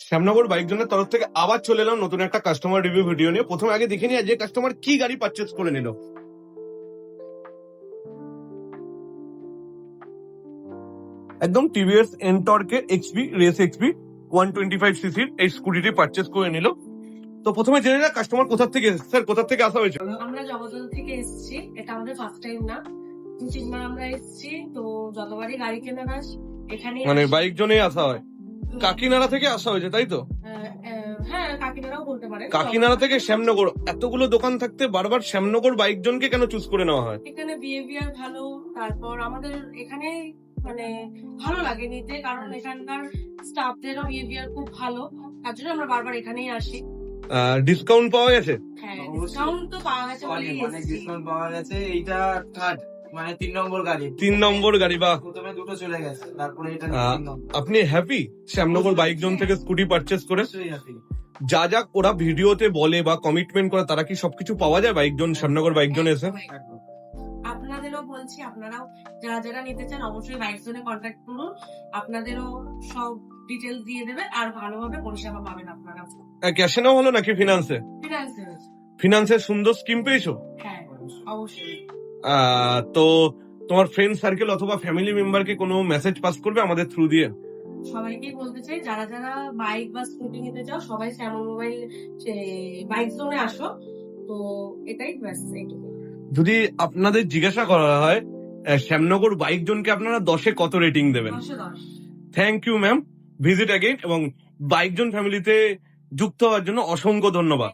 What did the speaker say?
Shyamnagar bike জোনের তরফ থেকে আবার চলে এলাম নতুন একটা কাস্টমার রিভিউ ভিডিও নিয়ে। প্রথমে আগে দেখে নিই যে কাস্টমার কি গাড়ি পারচেজ করে নিল। একদম টিভিএস এনটর্কে এক্সপি রেস এক্সপি 125 সিসির এই স্কুটিটি পারচেজ করে নিল। তো প্রথমে জেনে না কাস্টমার কোথা থেকে এসেছে, স্যার কোথা থেকে আসা হয়েছে? আমরা জগদল থেকে এসেছি, এটা আমাদের ফার্স্ট টাইম না, 2-3 বার আমরা এসেছি। তো যতবারই গাড়ি কেনার এখানে মানে বাইক জোনে আসা হয়। কাকিনাড়া থেকে আসা হয়েছে তাই তো? হ্যাঁ, কাকিনাড়াও বলতে পারেন। কাকিনাড়া থেকে শ্যামনগর, এতগুলো দোকান থাকতে বারবার শ্যামনগর বাইক জোনকে কেন চুজ করে নেওয়া হয়? এখানে বিহেভিয়ার ভালো, তারপর আমাদের এখানে মানে ভালো লাগে নিতে, কারণ এখানকার স্টাফদেরও বিহেভিয়ার খুব ভালো, তার জন্য আমরা বারবার এখানেই আসি। ডিসকাউন্ট পাওয়া গেছে? হ্যাঁ, ডিসকাউন্ট তো পাওয়া গেছে, অনেক ডিসকাউন্ট পাওয়া গেছে। এইটা থার্ড মানে 3 নম্বর গাড়ি। 3 নম্বর গাড়ি। বা প্রথমে দুটো চলে গেছে, তারপরে এটা আহ, 3 নম্বর। আপনি হ্যাপি শ্যামনগর বাইক জোন থেকে স্কুটি পারচেজ করে? অবশ্যই happy। যা যা ওরা ভিডিওতে বলে বা কমিটমেন্ট করে তারা কি সবকিছু পাওয়া যায় বাইক জোন শ্যামনগর বাইক জোনে এসে? একদম। আপনাদেরও বলছি, আপনারাও যারা যারা নিতে চান অবশ্যই বাইক জোনে কন্ট্যাক্ট করুন, আপনাদেরও সব ডিটেলস দিয়ে দেবে আর ভালোভাবে পরিষেবা পাবেন আপনারা। ক্যাশে নেওয়া হলো নাকি ফিনান্সে? ফিনান্সে? ফিনান্সের সুন্দর স্কিম পেয়েছো? হ্যাঁ, অবশ্যই। তো তোমার ফ্রেন্ড সার্কেল অথবা ফ্যামিলি মেম্বারকে কোনো মেসেজ পাস করবে আমাদের থ্রু দিয়ে? সবাইকেই বলতে চাই, যারা যারা বাইক বা স্কুটি নিতে চাও সবাই শ্যামল মোবাইল বাইক জোনে আসো। তো এটাই ব্যাস, এইটুকু। যদি আপনাদের জিজ্ঞাসা করা হয় শ্যামনগর বাইক জোনকে আপনারা 10-এ কত রেটিং দেবেন? 10-10। Thank you ma'am, visit again, এবং বাইক জোন ফ্যামিলিতে যুক্ত হওয়ার জন্য অসংখ্য ধন্যবাদ।